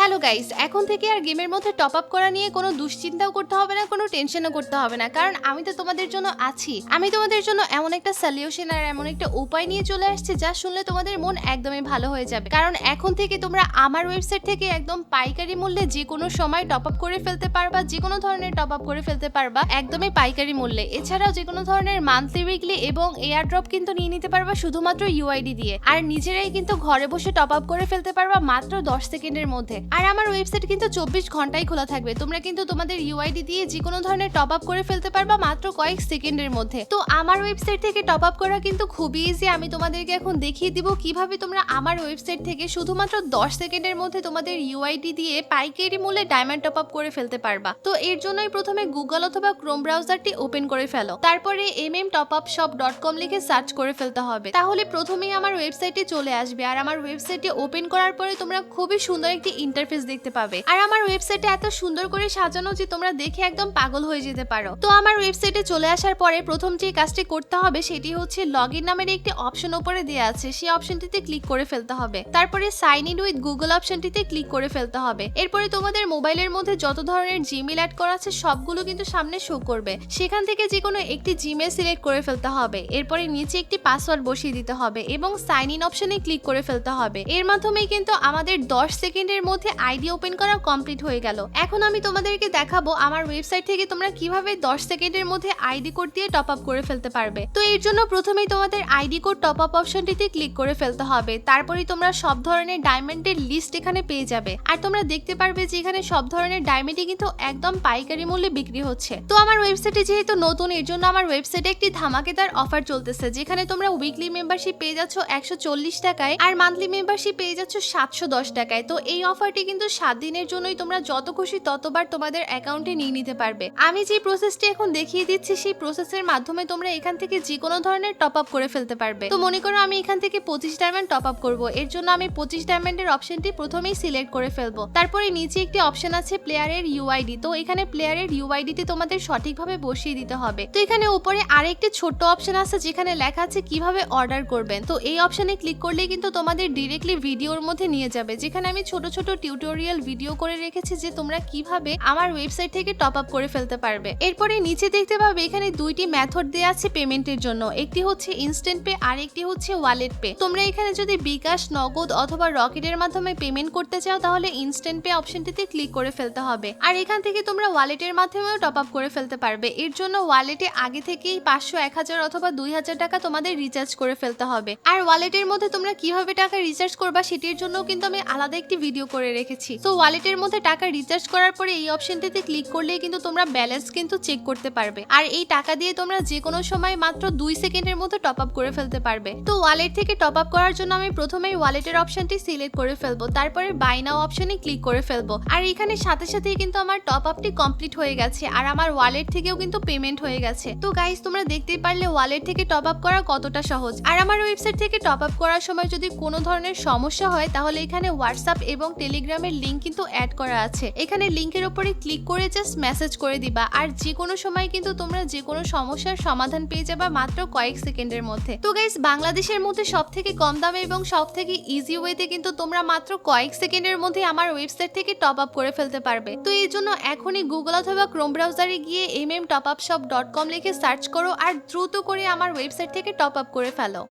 Hello guys, এখন থেকে আর গেমের মধ্যে টপ আপ করা নিয়ে কোনো দুশ্চিন্তাও করতে হবে না, কোনো টেনশনও করতে হবে না, কারণ আমি তো তোমাদের জন্য আছি। আমি তোমাদের জন্য এমন একটা সলিউশন আর এমন একটা উপায় নিয়ে চলে আসছি যা শুনলে তোমাদের মন একদমই ভালো হয়ে যাবে। কারণ এখন থেকে তোমরা আমার ওয়েবসাইট থেকে একদম পাইকারি মূল্যে যে কোনো সময় টপ আপ করে ফেলতে পারবা, যে কোনো ধরনের টপ আপ করে ফেলতে পারবা একদমই পাইকারি মূল্যে। এছাড়াও যে কোনো ধরনের মান্থলি, উইকলি এবং এয়ার ড্রপ কিন্তু নিয়ে নিতে পারবা শুধুমাত্র ইউআইডি দিয়ে। আর নিজেরাই কিন্তু ঘরে বসে টপ আপ করে ফেলতে পারবা মাত্র 10 সেকেন্ডের মধ্যে। আর আমার ওয়েবসাইট কিন্তু 24 ঘন্টাই খোলা থাকবে। তোমরা কিন্তু তোমাদের ইউআইডি দিয়ে যে কোনো ধরনের টপ আপ করে ফেলতে পারবা মাত্র কয়েক সেকেন্ডের মধ্যে। তো আমার ওয়েবসাইট থেকে টপ আপ করা কিন্তু খুবই ইজি। আমি তোমাদেরকে এখন দেখিয়ে দিব কিভাবে তোমরা আমার ওয়েবসাইট থেকে শুধুমাত্র 10 সেকেন্ডের মধ্যে তোমাদের ইউআইডি দিয়ে পাইকারি মূল্যে ডায়মন্ড টপ আপ করে ফেলতে পারবা। তো এর জন্যই প্রথমে গুগল অথবা ক্রোম ব্রাউজারটি ওপেন করে ফেলো। তারপরে mmtopupshop.com লিখে সার্চ করে ফেলতে হবে। তাহলে প্রথমেই আমার ওয়েবসাইটে চলে আসবে। আর আমার ওয়েবসাইটে ওপেন করার পরে তোমরা খুবই সুন্দর একটি ইন্টারফেস দেখতে পাবে। আর আমার ওয়েবসাইটে এত সুন্দর করে সাজানো যে তোমরা দেখে একদম পাগল হয়ে যেতে পারো। তো আমার ওয়েবসাইটে চলে আসার পরে প্রথম যে কাজটি করতে হবে সেটি হচ্ছে লগইন নামের একটি অপশন উপরে দেওয়া আছে, সেই অপশনটিতে ক্লিক করে ফেলতে হবে। তারপরে সাইন ইন উইথ গুগল অপশনটিতে ক্লিক করে ফেলতে হবে। এরপরে তোমাদের মোবাইলের মধ্যে যত ধরনের জিমেইল অ্যাড করা আছে সবগুলো কিন্তু সামনে শো করবে। সেখান থেকে যে কোনো একটি জিমেইল সিলেক্ট করে ফেলতে হবে। এরপরে নিচে একটি পাসওয়ার্ড বসিয়ে দিতে হবে এবং সাইন ইন অপশনে ক্লিক করে ফেলতে হবে। এর মাধ্যমেই কিন্তু আমাদের 10 সেকেন্ডের মধ্যে আইডি ওপেন করা কমপ্লিট হয়ে গেল। এখন আমি তোমাদেরকে দেখাবো আমার ওয়েবসাইট থেকে তোমরা কিভাবে 10 সেকেন্ডের মধ্যে আইডি কোড দিয়ে টপ আপ করে ফেলতে পারবে। তো এর জন্য প্রথমেই তোমাদের আইডি কোড টপ আপ অপশনটিতে ক্লিক করে ফেলতে হবে। তারপরেই তোমরা সব ধরনের ডায়মন্ডের লিস্ট এখানে পেয়ে যাবে। আর তোমরা দেখতে পারবে যে এখানে সব ধরনের ডায়মন্ডই কিন্তু একদম পাইকারি মূল্যে বিক্রি হচ্ছে। তো আমার ওয়েবসাইটে যেহেতু নতুন, এর জন্য আমার ওয়েবসাইটে একটি ধামাকেদার অফার চলতেছে, যেখানে তোমরা উইকলি মেম্বারশিপ পেয়ে যাচ্ছ 140 টাকায় আর মান্থলি মেম্বারশিপ পেয়ে যাচ্ছ 710 টাকায়। তো এই অফারটি কিন্তু 7 দিনের জন্যই, তোমরা যত খুশি ততবার তোমাদের অ্যাকাউন্টে নিয়ে নিতে পারবে। আমি যে প্রসেসটি এখন দেখিয়ে দিচ্ছি সেই প্রসেসের মাধ্যমে তোমরা এখান থেকে যে কোনো ধরনের টপ আপ করে ফেলতে পারবে। তো মনে করো আমি এখান থেকে 25 ডায়মন্ড টপ আপ করবো। এর জন্য আমি 25 ডায়মন্ডের অপশনটি প্রথমেই সিলেক্ট করে ফেলবো। তারপরে নিচে একটি অপশন আছে প্লেয়ারের ইউআইডি। তো এখানে প্লেয়ারের ইউআইডিতে তোমাদের সঠিকভাবে বসিয়ে দিতে হবে। তো এখানে উপরে আরেকটি ছোট্ট অপশন আছে যেখানে লেখা আছে কিভাবে অর্ডার করবেন। তো এই অপশনে ক্লিক করলে কিন্তু তোমাদের ডিরেক্টলি ভিডিওর মধ্যে নিয়ে যাবে, যেখানে আমি ছোট ছোট টিউটোরিয়াল ভিডিও করে রেখেছি যে তোমরা কিভাবে আমার ওয়েবসাইট থেকে টপ আপ করে ফেলতে পারবে। এরপরে নিচে দেখতে পাবে এখানে দুইটি মেথড দেওয়া আছে পেমেন্টের জন্য, একটি হচ্ছে ইনস্ট্যান্ট পে আর একটি হচ্ছে ওয়ালেট পে। তোমরা এখানে যদি বিকাশ, নগদ অথবা রকেটের মাধ্যমে পেমেন্ট করতে চাও তাহলে ইনস্ট্যান্ট পে অপশনটিতে ক্লিক করে ফেলতে হবে। আর এখান থেকে তোমরা ওয়ালেটের মাধ্যমেও টপ আপ করে ফেলতে পারবে। এর জন্য ওয়ালেটে আগে থেকেই 500, 1000 অথবা 2000 টাকা তোমাদের রিচার্জ করে ফেলতে হবে। আর ওয়ালেটের মধ্যে তোমরা কিভাবে টাকা রিচার্জ করবা সেটির জন্য কিন্তু আমি আলাদা একটি ভিডিও করে রেখেছি। তো ওয়ালেটের মধ্যে টাকা রিচার্জ করার পরে এই অপশনটিতে ক্লিক করলেই কিন্তু তোমরা ব্যালেন্স কিন্তু চেক করতে পারবে। আর এই টাকা দিয়ে তোমরা যে কোনো সময় মাত্র 2 সেকেন্ডের মধ্যে টপ আপ করে ফেলতে পারবে। তো ওয়ালেট থেকে টপ আপ করার জন্য আমি প্রথমেই ওয়ালেটের অপশনটি সিলেক্ট করে ফেলবো। তারপরে বাই নাও অপশনে ক্লিক করে ফেলবো। আর এখানে সাথে সাথেই কিন্তু আমার টপ আপটি কমপ্লিট হয়ে গেছে আর আমার ওয়ালেট থেকেও কিন্তু পেমেন্ট হয়ে গেছে। তো গাইস, তোমরা দেখতেই পারলে ওয়ালেট থেকে টপ আপ করা কতটা সহজ। আর আমার ওয়েবসাইট থেকে টপ আপ করার সময় যদি কোনো ধরনের সমস্যা হয় তাহলে এখানে হোয়াটসঅ্যাপ এবং টেলিগ্রামের লিংক কিন্তু অ্যাড করা আছে। এখানে লিংকের উপরে ক্লিক করে জাস্ট মেসেজ করে দিবা। আর যে কোনো সময় কিন্তু তোমরা যে কোনো সমস্যার সমাধান পেয়ে যাবা মাত্র কয়েক সেকেন্ডের মধ্যে। তো গাইস, বাংলাদেশের মধ্যে সবথেকে কম দামে এবং সবথেকে ইজি ওয়েতে কিন্তু তোমরা মাত্র কয়েক সেকেন্ডের মধ্যে আমার ওয়েবসাইট থেকে টপ আপ করে ফেলতে পারবে। তো এই জন্য এখনই গুগল অথবা ক্রোম ব্রাউজারে গিয়ে mmtopupshop.com লিখে সার্চ করো আর দ্রুত করে আমার ওয়েবসাইট থেকে টপ আপ করে ফেলো।